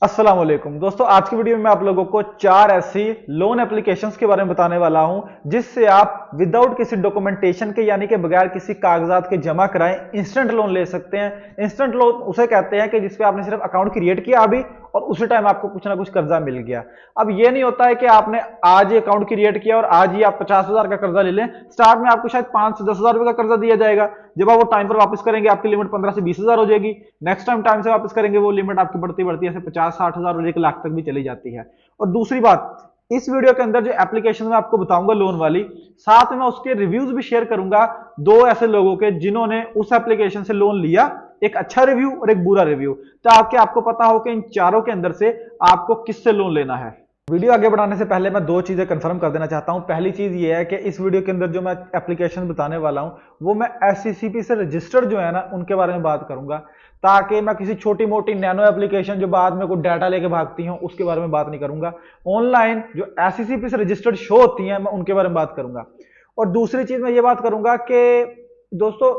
अस्सलाम वालेकुम दोस्तों, आज की वीडियो में मैं आप लोगों को चार ऐसी लोन एप्लीकेशंस के बारे में बताने वाला हूं जिससे आप विदाउट किसी डॉक्यूमेंटेशन के यानी कि बगैर किसी कागजात के जमा कराएं इंस्टेंट लोन ले सकते हैं। इंस्टेंट लोन उसे कहते हैं कि जिसपे आपने सिर्फ अकाउंट क्रिएट किया अभी और उसी टाइम आपको कुछ ना कुछ कर्जा मिल गया। अब ये नहीं होता है कि आपने आज ही अकाउंट क्रिएट किया और आज ही आप 50,000 का कर्जा ले लें। स्टार्ट में आपको शायद 5 से 10,000 रुपए का कर्जा दिया जाएगा। जब आप वो टाइम पर वापस करेंगे आपकी लिमिट 15 से 20,000 हो जाएगी। नेक्स्ट टाइम से वापस करेंगे वो लिमिट आपकी बढ़ती बढ़ती ऐसे 50-60,000 और 1 लाख तक भी चली जाती है। और दूसरी बात, इस वीडियो के अंदर जो एप्लीकेशन मैं आपको बताऊंगा लोन वाली, साथ में मैं उसके रिव्यूज भी शेयर करूंगा दो ऐसे लोगों के जिन्होंने उस एप्लीकेशन से लोन लिया, एक अच्छा रिव्यू और एक बुरा रिव्यू, ताकि आपको पता हो कि इन चारों के अंदर से आपको किससे लोन लेना है। वीडियो आगे बढ़ाने से पहले मैं दो चीजें कंफर्म कर देना चाहता हूं। पहली चीज ये है कि इस वीडियो के अंदर जो मैं एप्लीकेशन बताने वाला हूं वो मैं एससीसीपी से रजिस्टर्ड जो है ना उनके बारे में बात करूंगा, ताकि मैं किसी छोटी मोटी नैनो एप्लीकेशन जो बाद में कोई डाटा लेके भागती हूं उसके बारे में बात नहीं करूंगा। ऑनलाइन जो एससीसीपी से रजिस्टर्ड शो होती हैं मैं उनके बारे में बात करूंगा। और दूसरी चीज मैं ये बात करूंगा कि दोस्तों,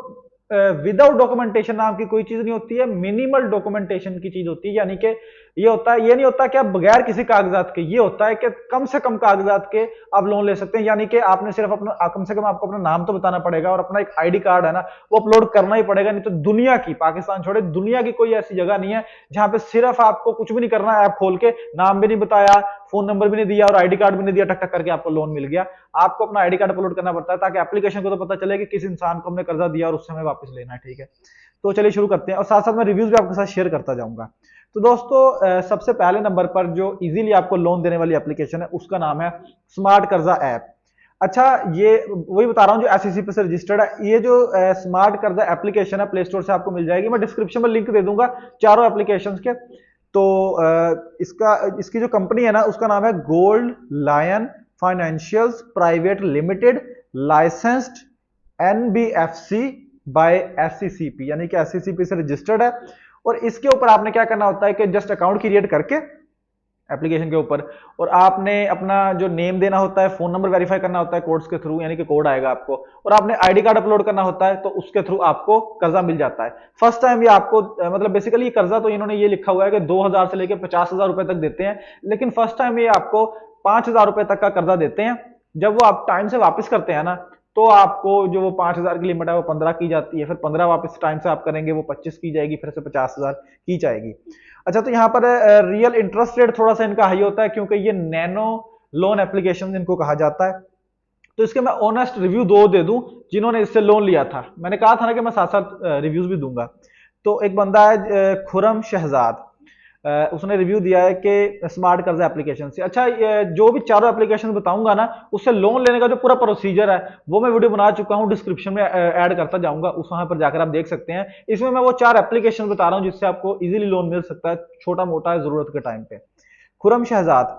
विदाउट डॉक्यूमेंटेशन नाम की कोई चीज नहीं होती है, मिनिमल डॉक्यूमेंटेशन की चीज होती है। यानी कि ये होता है, ये नहीं होता कि आप बगैर किसी कागजात के, ये होता है कि कम से कम कागजात के आप लोन ले सकते हैं। यानी कि आपने सिर्फ अपना, कम से कम आपको अपना नाम तो बताना पड़ेगा और अपना एक आईडी कार्ड है ना वो अपलोड करना ही पड़ेगा। नहीं तो दुनिया की, पाकिस्तान छोड़े दुनिया की कोई ऐसी जगह नहीं है जहां पे सिर्फ आपको कुछ भी नहीं करना है, ऐप खोल के नाम भी नहीं बताया, फोन नंबर भी नहीं दिया और आईडी कार्ड भी नहीं दिया, टक टक करके आपको लोन मिल गया। आपको अपना आईडी कार्ड अपलोड करना पड़ता है ताकि एप्लीकेशन को तो पता चले कि किस इंसान को हमने कर्जा दिया और उससे हमें वापस लेना है। ठीक है, तो चलिए शुरू करते हैं और साथ साथ मैं रिव्यूज भी आपके साथ शेयर करता जाऊंगा। तो दोस्तों, सबसे पहले नंबर पर जो इजीली आपको लोन देने वाली एप्लीकेशन है उसका नाम है स्मार्ट कर्जा ऐप। अच्छा, ये वही बता रहा हूं जो एससीसीपी से रजिस्टर्ड है। ये जो स्मार्ट कर्जा एप्लीकेशन है प्ले स्टोर से आपको मिल जाएगी, मैं डिस्क्रिप्शन में लिंक दे दूंगा चारों एप्लीकेशंस के। तो इसकी जो कंपनी है ना उसका नाम है Gold Lion Financials Private Limited, licensed NBFC by SCCP, यानी कि एससीसीपी से रजिस्टर्ड है। और इसके ऊपर आपने क्या करना होता है कि जस्ट अकाउंट क्रिएट करके एप्लीकेशन के ऊपर, और आपने अपना जो नेम देना होता है, फोन नंबर वेरीफाई करना होता है कोड्स के थ्रू, यानी कि कोड आएगा आपको, और आपने आईडी कार्ड अपलोड करना होता है, तो उसके थ्रू आपको कर्जा मिल जाता है। फर्स्ट टाइम ये आपको मतलब बेसिकली ये कर्जा तो इन्होंने ये लिखा हुआ है कि 2,000 से लेकर 50,000 रुपए तक देते हैं, लेकिन फर्स्ट टाइम ये आपको 5,000 रुपए तक का कर्जा देते हैं। जब वो आप टाइम से वापस करते हैं ना तो आपको जो वो 5,000 की लिमिट है वो 15 की जाती है, फिर 15 वापस टाइम से आप करेंगे वो 25 की जाएगी, फिर से 50,000 की जाएगी। अच्छा, तो यहाँ पर रियल इंटरेस्ट रेट थोड़ा सा इनका हाई होता है क्योंकि ये नैनो लोन एप्लीकेशन इनको कहा जाता है। तो इसके मैं ऑनेस्ट रिव्यू दो दे दूं जिन्होंने इससे लोन लिया था। मैंने कहा था ना कि मैं साथ साथ रिव्यूज भी दूंगा। तो एक बंदा है खुरम शहजाद, उसने रिव्यू दिया है कि स्मार्ट कर्जा एप्लीकेशन से। अच्छा, जो भी चारों एप्लीकेशन बताऊंगा ना उससे लोन लेने का जो पूरा प्रोसीजर है वो मैं वीडियो बना चुका हूं, डिस्क्रिप्शन में ऐड करता जाऊंगा, उस वहां पर जाकर आप देख सकते हैं। इसमें मैं वो चार एप्लीकेशन बता रहा हूं जिससे आपको इजीली लोन मिल सकता है, छोटा मोटा जरूरत के टाइम पे। खुरम शहजाद,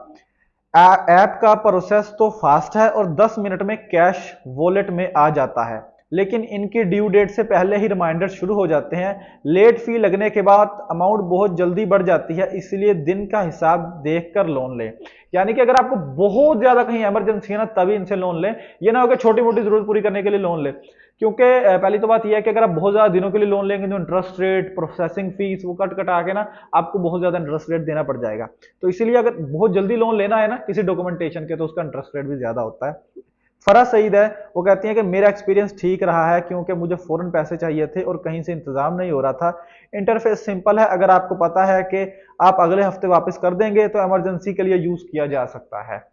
ऐप का प्रोसेस तो फास्ट है और 10 मिनट में कैश वॉलेट में आ जाता है, लेकिन इनकी ड्यू डेट से पहले ही रिमाइंडर शुरू हो जाते हैं। लेट फी लगने के बाद अमाउंट बहुत जल्दी बढ़ जाती है, इसलिए दिन का हिसाब देखकर लोन लें। यानी कि अगर आपको बहुत ज्यादा कहीं इमरजेंसी है ना तभी इनसे लोन लें, ये ना हो कि छोटी मोटी जरूरत पूरी करने के लिए लोन लें। क्योंकि पहली तो बात यह है कि अगर आप बहुत ज्यादा दिनों के लिए लोन लेंगे तो इंटरेस्ट रेट, प्रोसेसिंग फीस वो कट कटा के ना आपको बहुत ज्यादा इंटरेस्ट रेट देना पड़ जाएगा। तो इसीलिए अगर बहुत जल्दी लोन लेना है ना किसी डॉक्यूमेंटेशन के तो उसका इंटरेस्ट रेट भी ज्यादा होता है। फराज सईद है, वो कहती हैं कि मेरा एक्सपीरियंस ठीक रहा है क्योंकि मुझे फौरन पैसे चाहिए थे और कहीं से इंतजाम नहीं हो रहा था। इंटरफेस सिंपल है, अगर आपको पता है कि आप अगले हफ्ते वापस कर देंगे तो इमरजेंसी के लिए यूज किया जा सकता है।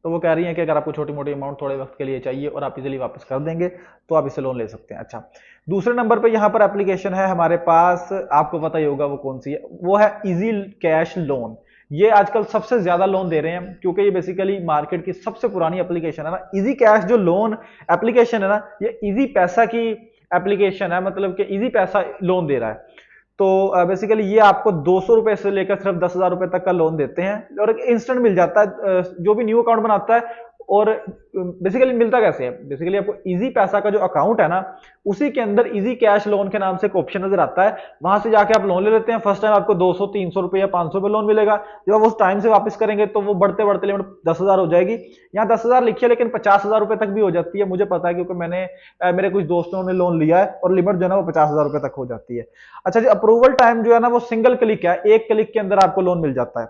तो वो कह रही हैं कि अगर आपको छोटी मोटी अमाउंट थोड़े वक्त के लिए चाहिए और आप इजीली वापस कर देंगे तो आप इसे लोन ले सकते हैं। अच्छा, दूसरे नंबर पे यहाँ पर एप्लीकेशन है हमारे पास, आपको पता ही होगा वो कौन सी है, वो है इजी कैश लोन। ये आजकल सबसे ज्यादा लोन दे रहे हैं क्योंकि ये बेसिकली मार्केट की सबसे पुरानी एप्लीकेशन है ना। इजी कैश जो लोन एप्लीकेशन है ना, ये इजी पैसा की एप्लीकेशन है, मतलब कि इजी पैसा लोन दे रहा है। तो बेसिकली ये आपको 200 रुपए से लेकर सिर्फ 10,000 रुपए तक का लोन देते हैं और इंस्टेंट मिल जाता है। जो भी न्यू अकाउंट बनाता है और बेसिकली मिलता कैसे है, बेसिकली आपको इजी पैसा का जो अकाउंट है ना, उसी के अंदर इजी कैश लोन के नाम से एक ऑप्शन नजर आता है। वहां से जाके आप लोन ले लेते हैं। फर्स्ट टाइम आपको 200 300 रुपए या 500 रुपए लोन मिलेगा। जब आप उस टाइम से वापस करेंगे तो वो बढ़ते बढ़ते लिमिट 10,000 हो जाएगी। यहाँ 10,000 लिखी है लेकिन 50,000 रुपए तक भी हो जाती है, मुझे पता है क्योंकि मैंने मेरे कुछ दोस्तों ने लोन लिया है और लिमिट जो है ना वो 50,000 रुपए तक हो जाती है। अच्छा जी, अप्रूवल टाइम जो है ना वो सिंगल क्लिक है, एक क्लिक के अंदर आपको लोन मिल जाता है,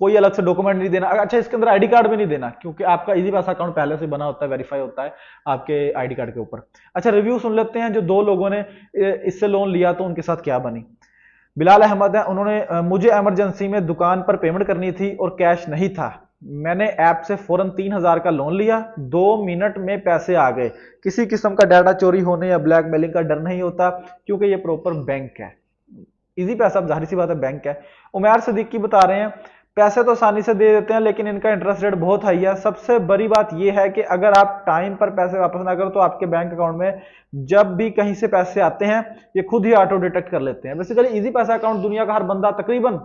कोई अलग से डॉक्यूमेंट नहीं देना। अच्छा, इसके अंदर आईडी कार्ड भी नहीं देना क्योंकि आपका इजी पैसा अकाउंट पहले से बना होता है, वेरीफाई होता है आपके आईडी कार्ड के ऊपर। अच्छा, रिव्यू सुन लेते हैं जो दो लोगों ने इससे लोन लिया तो उनके साथ क्या बनी। बिलाल अहमद है, उन्होंने मुझे इमरजेंसी में दुकान पर पेमेंट करनी थी और कैश नहीं था। मैंने ऐप से फौरन 3,000 का लोन लिया, 2 मिनट में पैसे आ गए। किसी किस्म का डाटा चोरी होने या ब्लैकमेलिंग का डर नहीं होता क्योंकि ये प्रॉपर बैंक है। इजी पैसा, अब जाहिर सी बात है बैंक है। उमैर सिद्दीकी बता रहे हैं पैसे तो आसानी से दे देते हैं लेकिन इनका इंटरेस्ट रेट बहुत हाई है। सबसे बड़ी बात यह है कि अगर आप टाइम पर पैसे वापस ना करो तो आपके बैंक अकाउंट में जब भी कहीं से पैसे आते हैं ये खुद ही ऑटो डिटेक्ट कर लेते हैं। बेसिकली इजी पैसा अकाउंट दुनिया का हर बंदा, तकरीबन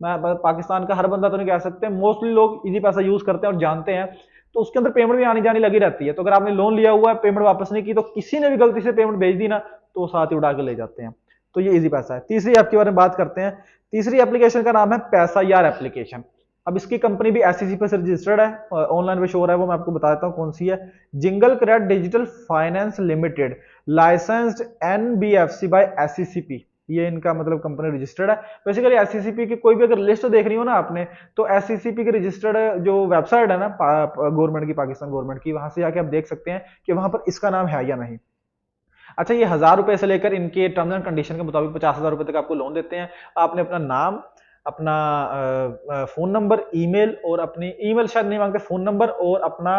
मैं पाकिस्तान का हर बंदा तो नहीं कह सकते, मोस्टली लोग इजी पैसा यूज करते हैं और जानते हैं। तो उसके अंदर पेमेंट भी आनी जानी लगी रहती है। तो अगर आपने लोन लिया हुआ है, पेमेंट वापस नहीं की, तो किसी ने भी गलती से पेमेंट भेज दी ना तो साथ ही उड़ा के ले जाते हैं। तो ये इजी पैसा है। तीसरी ऐप के बारे में बात करते हैं। तीसरी एप्लीकेशन का नाम है पैसा यार एप्लीकेशन। अब इसकी कंपनी भी एसईसी पे रजिस्टर्ड है, ऑनलाइन पे शो हो रहा है, वो मैं आपको बता देता हूं कौन सी है। Jingle Cred Digital Finance Limited, licensed NBFC by SECP, ये इनका मतलब कंपनी रजिस्टर्ड है। बेसिकली एसईसीपी की कोई भी अगर लिस्ट देख रही हो ना आपने, तो एसईसीपी की रजिस्टर्ड जो वेबसाइट है ना गवर्नमेंट की, पाकिस्तान गवर्नमेंट की, वहां से जाके आप देख सकते हैं कि वहां पर इसका नाम है या नहीं। अच्छा, ये 1,000 रुपए से लेकर इनके टर्म्स एंड कंडीशन के मुताबिक 50,000 रुपए तक आपको लोन देते हैं। आपने अपना नाम, अपना फोन नंबर, ईमेल, और अपनी ईमेल शायद नहीं मांगते, फोन नंबर और अपना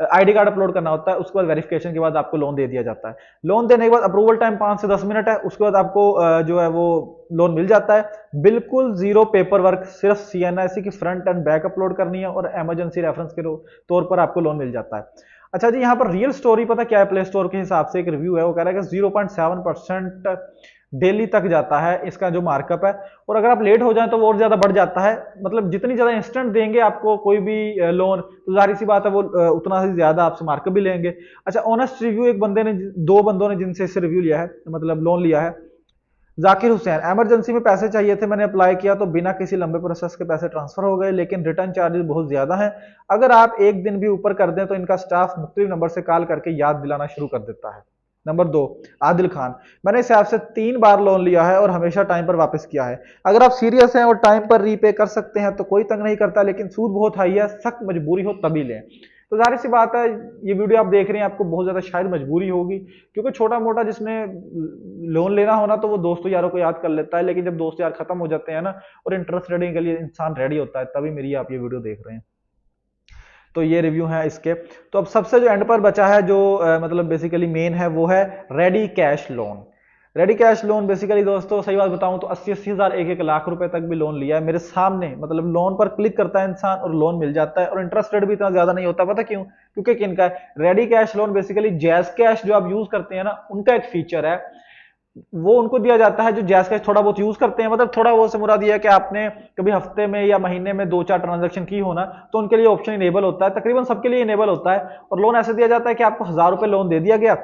आईडी कार्ड अपलोड करना होता है। उसके बाद वेरिफिकेशन के बाद आपको लोन दे दिया जाता है। लोन देने के बाद अप्रूवल टाइम 5 से 10 मिनट है। उसके बाद आपको जो है वो लोन मिल जाता है। बिल्कुल जीरो पेपर वर्क, सिर्फ सीएनआईसी की फ्रंट एंड बैक अपलोड करनी है और इमरजेंसी रेफरेंस के तौर पर आपको लोन मिल जाता है। अच्छा जी, यहाँ पर रियल स्टोरी पता क्या है, प्ले स्टोर के हिसाब से एक रिव्यू है, वो कह रहा है कि 0.7% डेली तक जाता है इसका जो मार्कअप है। और अगर आप लेट हो जाए तो वो और ज्यादा बढ़ जाता है। मतलब जितनी ज्यादा इंस्टेंट देंगे आपको कोई भी लोन, तो जाहिर सी बात है वो उतना ही ज्यादा आपसे मार्कअप भी लेंगे। अच्छा, ऑनेस्ट रिव्यू एक बंदे ने, दो बंदों ने जिनसे इससे रिव्यू लिया है, मतलब लोन लिया है। जाकिर हुसैन, इमरजेंसी में पैसे चाहिए थे, मैंने अप्लाई किया तो बिना किसी लंबे प्रोसेस के पैसे ट्रांसफर हो गए, लेकिन रिटर्न चार्जेस बहुत ज्यादा हैं। अगर आप एक दिन भी ऊपर कर दें तो इनका स्टाफ मुख्तलिफ नंबर से कॉल करके याद दिलाना शुरू कर देता है। नंबर 2, आदिल खान, मैंने इस ऐप से 3 बार लोन लिया है और हमेशा टाइम पर वापस किया है। अगर आप सीरियस हैं और टाइम पर रीपे कर सकते हैं तो कोई तंग नहीं करता, लेकिन सूद बहुत हाई है, सख्त मजबूरी हो तभी लें। तो जाहिर सी बात है, ये वीडियो आप देख रहे हैं, आपको बहुत ज्यादा शायद मजबूरी होगी, क्योंकि छोटा मोटा जिसने लोन लेना होना तो वो दोस्तों यारों को याद कर लेता है, लेकिन जब दोस्त यार खत्म हो जाते हैं ना और इंटरेस्ट रेटिंग के लिए इंसान रेडी होता है, तभी मेरी आप ये वीडियो देख रहे हैं। तो ये रिव्यू है इसके। तो अब सबसे जो एंड पर बचा है, जो मतलब बेसिकली मेन है, वो है ready cash loan. Ready cash loan basically दोस्तों सही बात बताऊं तो 80-80 हजार, 1-1 लाख रुपए तक भी लोन लिया है मेरे सामने। मतलब लोन पर क्लिक करता है इंसान और लोन मिल जाता है, और इंटरेस्ट रेट भी इतना ज्यादा नहीं होता। पता क्यों? क्योंकि किनका है ready cash loan? Basically jazz cash जो आप यूज करते हैं ना, उनका एक फीचर है, वो उनको दिया जाता है जो जैस कैश थोड़ा बहुत यूज करते हैं। मतलब थोड़ा बहुत से मुराद दिया कि आपने कभी हफ्ते में या महीने में 2-4 ट्रांजैक्शन की हो ना, तो उनके लिए ऑप्शन इनेबल होता है, तकरीबन सबके लिए इनेबल होता है। और लोन ऐसे दिया जाता है कि आपको 1,000 रुपए लोन दे दिया गया,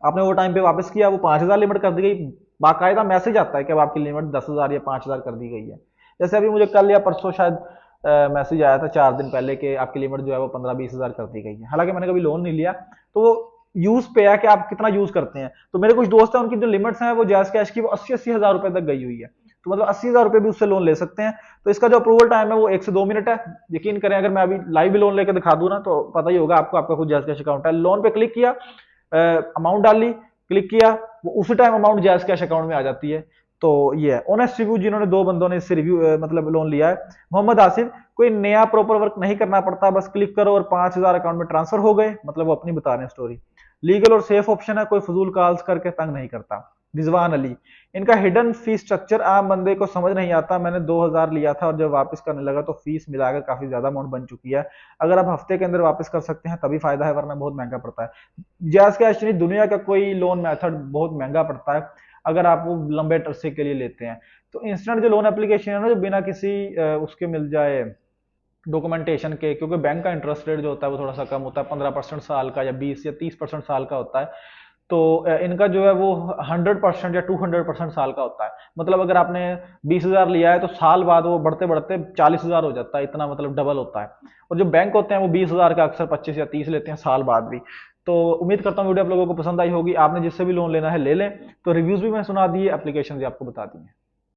आपने वो टाइम पे वापस किया, वो 5,000 लिमिट कर दी गई, बाकायदा मैसेज आता है कि अब आपकी लिमिट 10,000 या 5,000 कर दी गई है। जैसे अभी मुझे कल या परसों शायद मैसेज आया था 4 दिन पहले कि आपकी लिमिट जो है वो 15-20 हजार कर दी गई है। हालांकि मैंने कभी लोन नहीं लिया, तो वो यूज पे है कि आप कितना यूज करते हैं। तो मेरे कुछ दोस्त हैं, उनकी जो लिमिट्स हैं वो जैज कैश की वो 80-80 हजार रुपए तक गई हुई है। तो मतलब 80,000 रुपए भी उससे लोन ले सकते हैं। तो इसका जो अप्रूवल टाइम है वो 1 से 2 मिनट है। यकीन करें, अगर मैं अभी लाइव भी लोन लेकर दिखा दूं ना तो पता ही होगा आपको, आपका कुछ जैज कैश अकाउंट है। लोन पे क्लिक किया, अमाउंट डाली, क्लिक किया, वो उसी time amount jazz cash account में आ जाती है। तो ये है ऑनेस्ट रिव्यू, जिन्होंने 2 बंदों ने इससे रिव्यू मतलब लोन लिया है। मोहम्मद आसिफ, कोई नया प्रॉपर वर्क नहीं करना पड़ता, बस क्लिक करो और 5,000 अकाउंट में ट्रांसफर हो गए। मतलब वो अपनी बता रहे हैं स्टोरी। लीगल और सेफ ऑप्शन है, कोई फजूल कॉल्स करके तंग नहीं करता। रिजवान अली, इनका हिडन फीस स्ट्रक्चर आम बंदे को समझ नहीं आता। मैंने 2,000 लिया था और जब वापस करने लगा तो फीस मिलाकर काफी ज्यादा अमाउंट बन चुकी है। अगर आप हफ्ते के अंदर वापस कर सकते हैं तभी फायदा है, वरना बहुत महंगा पड़ता है। जैज कैश नहीं, दुनिया का कोई लोन मेथड बहुत महंगा पड़ता है अगर आप वो लंबे अरसे के लिए लेते हैं। तो इंस्टेंट जो लोन एप्लीकेशन है ना, जो बिना किसी उसके मिल जाए डॉक्यूमेंटेशन के, क्योंकि बैंक का इंटरेस्ट रेट जो होता है वो थोड़ा सा कम होता है, 15% साल का या 20 या 30% साल का होता है। तो इनका जो है वो 100% या 200% साल का होता है। मतलब अगर आपने 20,000 लिया है तो साल बाद वो बढ़ते बढ़ते 40,000 हो जाता है, इतना मतलब डबल होता है। और जो बैंक होते हैं वो 20,000 का अक्सर 25 या 30 लेते हैं साल बाद भी। तो उम्मीद करता हूँ वीडियो आप लोगों को पसंद आई होगी। आपने जिससे भी लोन लेना है ले लें। तो रिव्यूज भी मैं सुना दिए, एप्लीकेशन भी आपको बता दी है।